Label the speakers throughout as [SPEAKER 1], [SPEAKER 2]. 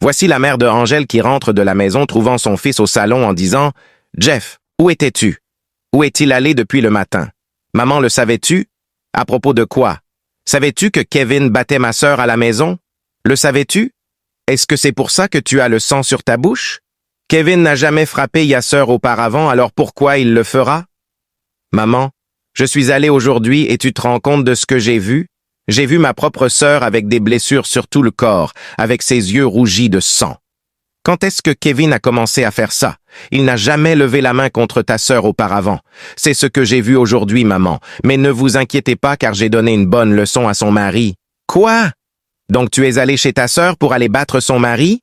[SPEAKER 1] Voici la mère de Angèle qui rentre de la maison trouvant son fils au salon en disant « Jeff, où étais-tu? Où est-il allé depuis le matin? Maman, le savais-tu? À propos de quoi? Savais-tu que Kevin battait ma sœur à la maison? Le savais-tu? Est-ce que c'est pour ça que tu as le sang sur ta bouche? Kevin n'a jamais frappé ya sœur auparavant, alors pourquoi il le fera? Maman, je suis allé aujourd'hui et tu te rends compte de ce que j'ai vu? J'ai vu ma propre sœur avec des blessures sur tout le corps, avec ses yeux rougis de sang. Quand est-ce que Kevin a commencé à faire ça? Il n'a jamais levé la main contre ta sœur auparavant. C'est ce que j'ai vu aujourd'hui, maman. Mais ne vous inquiétez pas car j'ai donné une bonne leçon à son mari. Quoi? Donc tu es allé chez ta sœur pour aller battre son mari?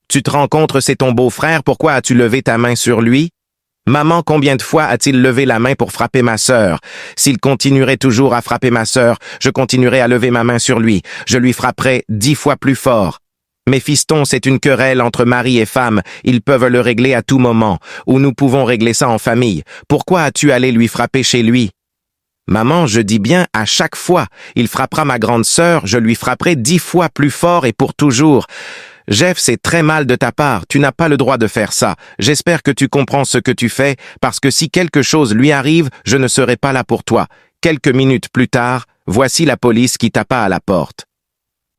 [SPEAKER 1] Tu te rends compte, c'est ton beau-frère, pourquoi as-tu levé ta main sur lui? Maman, combien de fois a-t-il levé la main pour frapper ma sœur? S'il continuerait toujours à frapper ma sœur, je continuerai à lever ma main sur lui. Je lui frapperai 10 fois plus fort. Mais fiston, c'est une querelle entre mari et femme. Ils peuvent le régler à tout moment, ou nous pouvons régler ça en famille. Pourquoi as-tu allé lui frapper chez lui? Maman, je dis bien à chaque fois. Il frappera ma grande sœur, je lui frapperai 10 fois plus fort et pour toujours. Jeff, c'est très mal de ta part, tu n'as pas le droit de faire ça. J'espère que tu comprends ce que tu fais, parce que si quelque chose lui arrive, je ne serai pas là pour toi. Quelques minutes plus tard, voici la police qui tapa à la porte.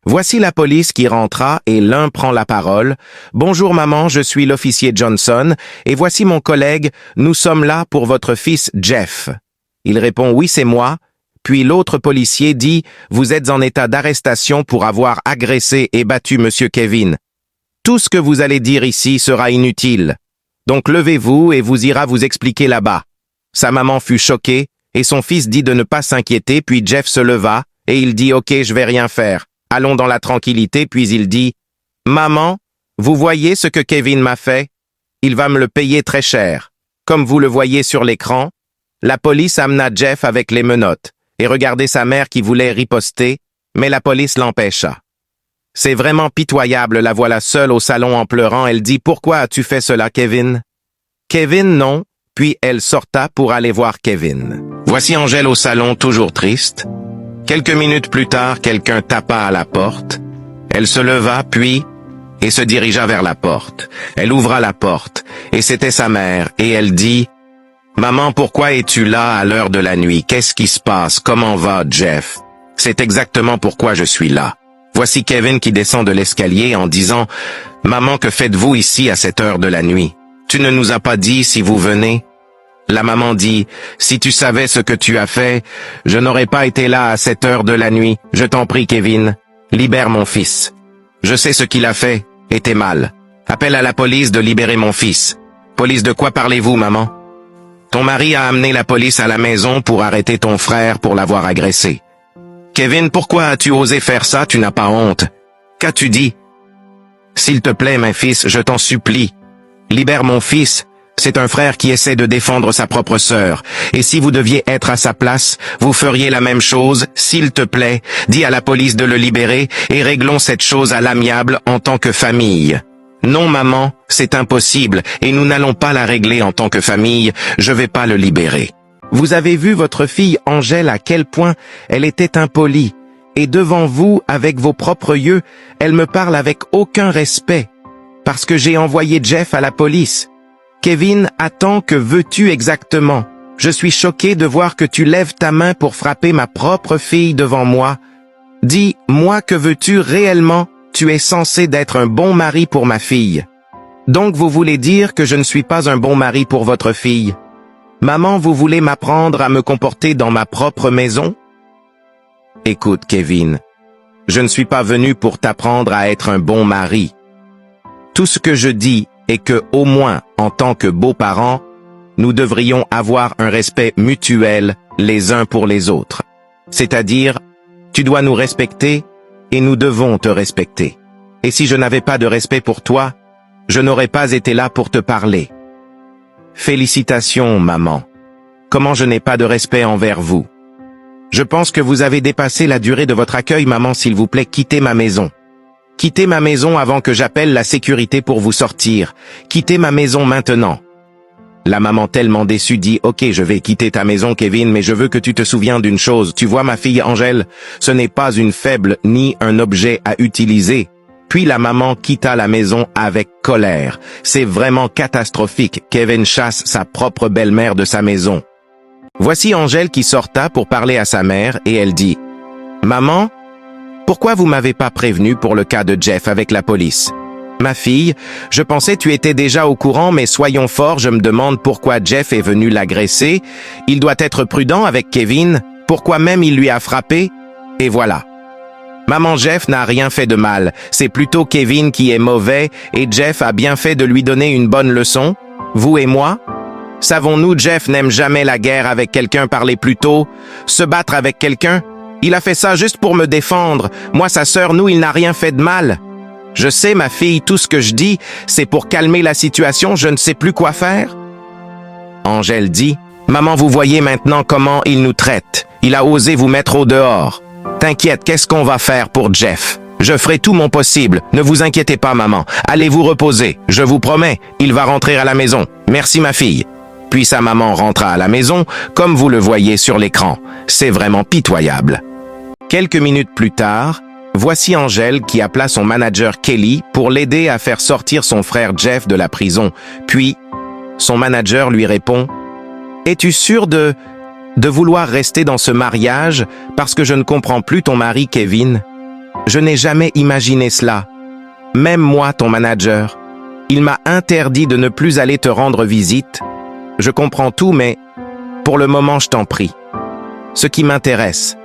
[SPEAKER 1] Voici la police qui rentra et l'un prend la parole. « Bonjour maman, je suis l'officier Johnson, et voici mon collègue, nous sommes là pour votre fils Jeff. » Il répond « Oui, c'est moi ». Puis l'autre policier dit « Vous êtes en état d'arrestation pour avoir agressé et battu Monsieur Kevin. Tout ce que vous allez dire ici sera inutile. Donc levez-vous et vous ira vous expliquer là-bas. » Sa maman fut choquée et son fils dit de ne pas s'inquiéter, puis Jeff se leva et il dit « Ok, je vais rien faire. Allons dans la tranquillité. » Puis il dit « Maman, vous voyez ce que Kevin m'a fait? Il va me le payer très cher. Comme vous le voyez sur l'écran, la police amena Jeff avec les menottes. Et regardez sa mère qui voulait riposter, mais la police l'empêcha. C'est vraiment pitoyable, la voilà seule au salon en pleurant. Elle dit « Pourquoi as-tu fait cela, Kevin? » Kevin, non. Puis elle sorta pour aller voir Kevin. Voici Angèle au salon, toujours triste. Quelques minutes plus tard, quelqu'un tapa à la porte. Elle se leva, puis, et se dirigea vers la porte. Elle ouvra la porte, et c'était sa mère, et elle dit « Maman, pourquoi es-tu là à l'heure de la nuit? Qu'est-ce qui se passe? Comment va, Jeff? » C'est exactement pourquoi je suis là. Voici Kevin qui descend de l'escalier en disant « Maman, que faites-vous ici à cette heure de la nuit? Tu ne nous as pas dit si vous venez? » La maman dit « Si tu savais ce que tu as fait, je n'aurais pas été là à cette heure de la nuit. Je t'en prie, Kevin, libère mon fils. Je sais ce qu'il a fait, et t'es mal. Appelle à la police de libérer mon fils. » Police de quoi parlez-vous, maman? Ton mari a amené la police à la maison pour arrêter ton frère pour l'avoir agressé. Kevin, pourquoi as-tu osé faire ça? Tu n'as pas honte. Qu'as-tu dit? S'il te plaît, mon fils, je t'en supplie. Libère mon fils. C'est un frère qui essaie de défendre sa propre sœur. Et si vous deviez être à sa place, vous feriez la même chose. S'il te plaît, dis à la police de le libérer et réglons cette chose à l'amiable en tant que famille. Non, maman, c'est impossible, et nous n'allons pas la régler en tant que famille, je vais pas le libérer. Vous avez vu votre fille Angèle à quel point elle était impolie, et devant vous, avec vos propres yeux, elle me parle avec aucun respect, parce que j'ai envoyé Jeff à la police. Kevin, attends, que veux-tu exactement? Je suis choqué de voir que tu lèves ta main pour frapper ma propre fille devant moi. Dis, moi, que veux-tu réellement? Tu es censé d'être un bon mari pour ma fille. Donc vous voulez dire que je ne suis pas un bon mari pour votre fille? Maman, vous voulez m'apprendre à me comporter dans ma propre maison? Écoute, Kevin, je ne suis pas venu pour t'apprendre à être un bon mari. Tout ce que je dis est que, au moins, en tant que beaux-parents, nous devrions avoir un respect mutuel les uns pour les autres. C'est-à-dire, tu dois nous respecter et nous devons te respecter. Et si je n'avais pas de respect pour toi, je n'aurais pas été là pour te parler. Félicitations, maman. Comment je n'ai pas de respect envers vous? Je pense que vous avez dépassé la durée de votre accueil, maman, s'il vous plaît, quittez ma maison. Quittez ma maison avant que j'appelle la sécurité pour vous sortir. Quittez ma maison maintenant. La maman tellement déçue dit « Ok, je vais quitter ta maison, Kevin, mais je veux que tu te souviens d'une chose. Tu vois ma fille Angèle, ce n'est pas une faible ni un objet à utiliser. Puis la maman quitta la maison avec colère. C'est vraiment catastrophique. Kevin chasse sa propre belle-mère de sa maison. Voici Angèle qui sorta pour parler à sa mère et elle dit « Maman, pourquoi vous m'avez pas prévenu pour le cas de Jeff avec la police? Ma fille, je pensais tu étais déjà au courant, mais soyons forts, je me demande pourquoi Jeff est venu l'agresser. Il doit être prudent avec Kevin. Pourquoi même il lui a frappé? Et voilà. Maman, Jeff n'a rien fait de mal. C'est plutôt Kevin qui est mauvais et Jeff a bien fait de lui donner une bonne leçon. Vous et moi? Savons-nous, Jeff n'aime jamais la guerre avec quelqu'un, parler plus tôt, se battre avec quelqu'un. Il a fait ça juste pour me défendre. Moi, sa sœur, nous, il n'a rien fait de mal. Je sais, ma fille, tout ce que je dis, c'est pour calmer la situation, je ne sais plus quoi faire. Angèle dit, « Maman, vous voyez maintenant comment il nous traite. Il a osé vous mettre au dehors. T'inquiète, qu'est-ce qu'on va faire pour Jeff? Je ferai tout mon possible. Ne vous inquiétez pas, maman. Allez vous reposer. Je vous promets, il va rentrer à la maison. Merci, ma fille. » Puis sa maman rentra à la maison, comme vous le voyez sur l'écran. C'est vraiment pitoyable. Quelques minutes plus tard, voici Angèle qui appela son manager Kelly pour l'aider à faire sortir son frère Jeff de la prison. Puis, son manager lui répond « Es-tu sûr de vouloir rester dans ce mariage parce que je ne comprends plus ton mari Kevin? Je n'ai jamais imaginé cela. Même moi, ton manager. Il m'a interdit de ne plus aller te rendre visite. Je comprends tout, mais pour le moment, je t'en prie. Ce qui m'intéresse,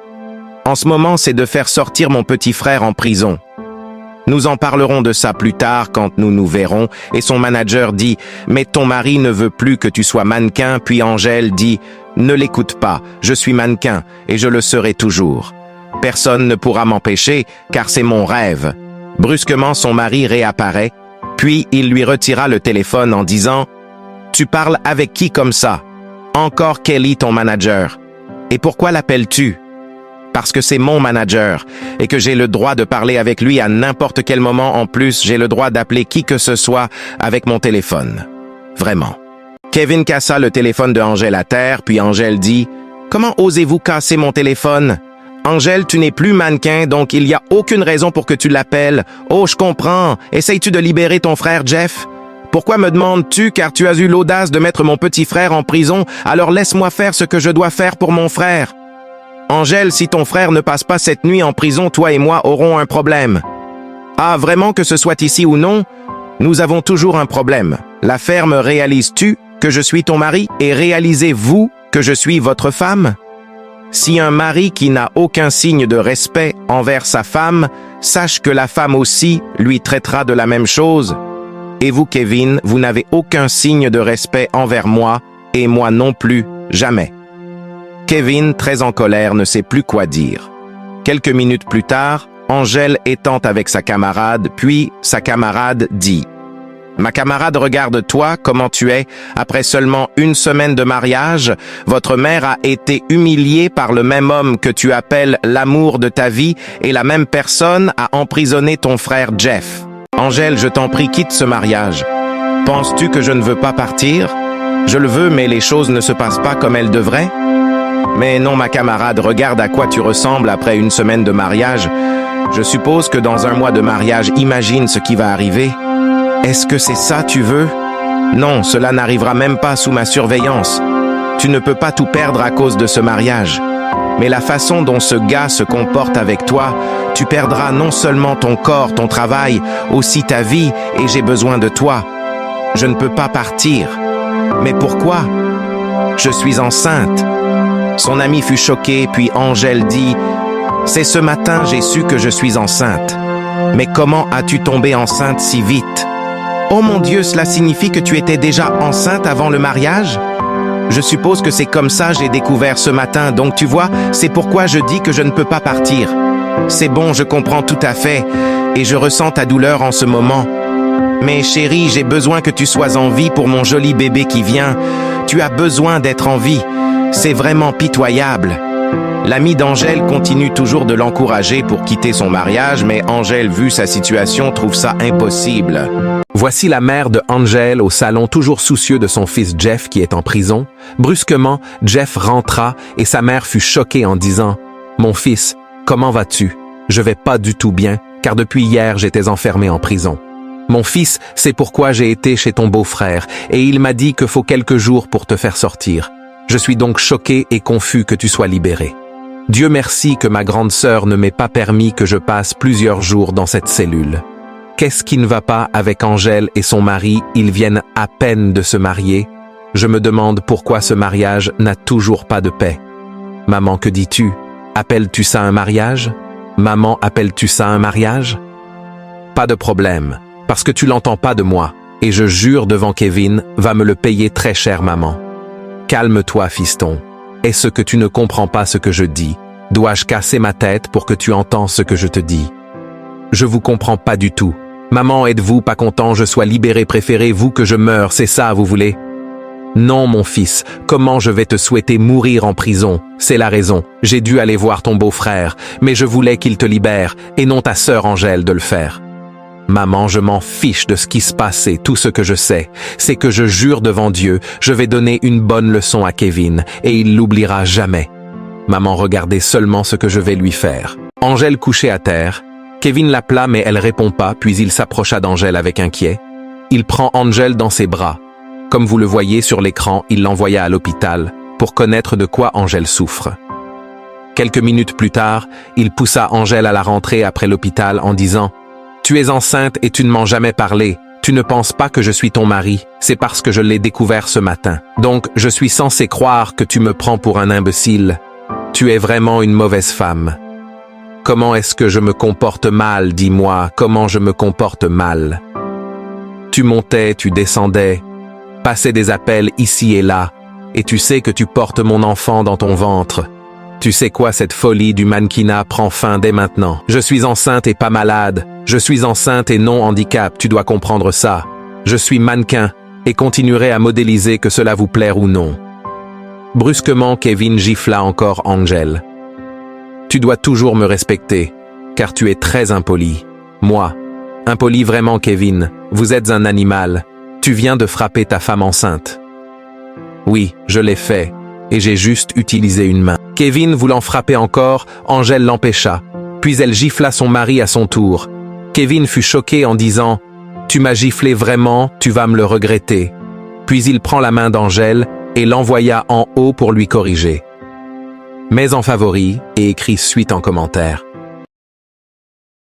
[SPEAKER 1] en ce moment, c'est de faire sortir mon petit frère en prison. Nous en parlerons de ça plus tard quand nous nous verrons. Et son manager dit « Mais ton mari ne veut plus que tu sois mannequin. » Puis Angèle dit « Ne l'écoute pas, je suis mannequin et je le serai toujours. Personne ne pourra m'empêcher car c'est mon rêve. » Brusquement, son mari réapparaît, puis il lui retira le téléphone en disant « Tu parles avec qui comme ça? Encore Kelly, ton manager. Et pourquoi l'appelles-tu? » Parce que c'est mon manager et que j'ai le droit de parler avec lui à n'importe quel moment. En plus, j'ai le droit d'appeler qui que ce soit avec mon téléphone. Vraiment. Kevin cassa le téléphone de Angèle à terre, puis Angèle dit « Comment osez-vous casser mon téléphone? Angèle, tu n'es plus mannequin, donc il n'y a aucune raison pour que tu l'appelles. Oh, je comprends. Essayes-tu de libérer ton frère Jeff? Pourquoi me demandes-tu car tu as eu l'audace de mettre mon petit frère en prison? Alors laisse-moi faire ce que je dois faire pour mon frère. Angèle, si ton frère ne passe pas cette nuit en prison, toi et moi aurons un problème. Ah, vraiment que ce soit ici ou non, nous avons toujours un problème. La ferme, réalises-tu que je suis ton mari et réalisez-vous que je suis votre femme? Si un mari qui n'a aucun signe de respect envers sa femme, sache que la femme aussi lui traitera de la même chose. Et vous, Kevin, vous n'avez aucun signe de respect envers moi et moi non plus, jamais. Kevin, très en colère, ne sait plus quoi dire. Quelques minutes plus tard, Angèle étant avec sa camarade, puis sa camarade dit « Ma camarade, regarde-toi, comment tu es. Après seulement une semaine de mariage, votre mère a été humiliée par le même homme que tu appelles l'amour de ta vie et la même personne a emprisonné ton frère Jeff. Angèle, je t'en prie, quitte ce mariage. Penses-tu que je ne veux pas partir? Je le veux, mais les choses ne se passent pas comme elles devraient. Mais non, ma camarade, regarde à quoi tu ressembles après une semaine de mariage. Je suppose que dans un mois de mariage, imagine ce qui va arriver. Est-ce que c'est ça tu veux? Non, cela n'arrivera même pas sous ma surveillance. Tu ne peux pas tout perdre à cause de ce mariage. Mais la façon dont ce gars se comporte avec toi, tu perdras non seulement ton corps, ton travail, aussi ta vie, et j'ai besoin de toi. Je ne peux pas partir. Mais pourquoi? Je suis enceinte. Son ami fut choqué, puis Angèle dit « C'est ce matin j'ai su que je suis enceinte. Mais comment as-tu tombé enceinte si vite? Oh mon Dieu, cela signifie que tu étais déjà enceinte avant le mariage? Je suppose que c'est comme ça j'ai découvert ce matin, donc tu vois, c'est pourquoi je dis que je ne peux pas partir. C'est bon, je comprends tout à fait, et je ressens ta douleur en ce moment. Mais chérie, j'ai besoin que tu sois en vie pour mon joli bébé qui vient. Tu as besoin d'être en vie. C'est vraiment pitoyable. » L'ami d'Angèle continue toujours de l'encourager pour quitter son mariage, mais Angèle, vu sa situation, trouve ça impossible.
[SPEAKER 2] Voici la mère de Angèle au salon, toujours soucieux de son fils Jeff qui est en prison. Brusquement, Jeff rentra et sa mère fut choquée en disant « Mon fils, comment vas-tu? Je vais pas du tout bien. car depuis hier j'étais enfermé en prison. Mon fils, c'est pourquoi j'ai été chez ton beau-frère, et il m'a dit qu'il faut quelques jours pour te faire sortir. Je suis donc choqué et confus que tu sois libéré. Dieu merci que ma grande sœur ne m'ait pas permis que je passe plusieurs jours dans cette cellule. Qu'est-ce qui ne va pas avec Angèle et son mari? Ils viennent à peine de se marier. Je me demande pourquoi ce mariage n'a toujours pas de paix. Maman, que dis-tu? Appelles-tu ça un mariage? Maman, appelles-tu ça un mariage? Pas de problème, parce que tu l'entends pas de moi, et je jure devant Kevin, va me le payer très cher, maman. Calme-toi, fiston. Est-ce que tu ne comprends pas ce que je dis? Dois-je casser ma tête pour que tu entends ce que je te dis? Je vous comprends pas du tout. Maman, êtes-vous pas content je sois libéré? Préférez-vous que je meure, c'est ça, vous voulez? Non, mon fils, comment je vais te souhaiter mourir en prison? C'est la raison, j'ai dû aller voir ton beau-frère, mais je voulais qu'il te libère, et non ta sœur Angèle de le faire. Maman, je m'en fiche de ce qui se passe et tout ce que je sais, c'est que je jure devant Dieu, je vais donner une bonne leçon à Kevin, et il l'oubliera jamais. Maman, regardez seulement ce que je vais lui faire. Angèle couchée à terre. Kevin l'appela mais elle répond pas, puis il s'approcha d'Angèle avec inquiet. Il prend Angèle dans ses bras. Comme vous le voyez sur l'écran, il l'envoya à l'hôpital pour connaître de quoi Angèle souffre. Quelques minutes plus tard, il poussa Angèle à la rentrée après l'hôpital en disant « Tu es enceinte et tu ne m'en jamais parlé. Tu ne penses pas que je suis ton mari, c'est parce que je l'ai découvert ce matin. Donc, je suis censé croire que tu me prends pour un imbécile. Tu es vraiment une mauvaise femme. Comment est-ce que je me comporte mal, dis-moi, comment je me comporte mal? Tu montais, tu descendais, passais des appels ici et là, et tu sais que tu portes mon enfant dans ton ventre. Tu sais quoi, cette folie du mannequinat prend fin dès maintenant. Je suis enceinte et pas malade. Je suis enceinte et non handicap, tu dois comprendre ça. Je suis mannequin et continuerai à modéliser que cela vous plaire ou non. Brusquement, Kevin gifla encore Angèle. Tu dois toujours me respecter, car tu es très impoli. Moi, impoli vraiment, Kevin, vous êtes un animal. Tu viens de frapper ta femme enceinte. Oui, je l'ai fait, et j'ai juste utilisé une main. Kevin voulant frapper encore, Angèle l'empêcha, puis elle gifla son mari à son tour. Kevin fut choqué en disant « Tu m'as giflé vraiment, tu vas me le regretter ». Puis il prend la main d'Angèle et l'envoya en haut pour lui corriger. Mets en favori et écris suite en commentaire.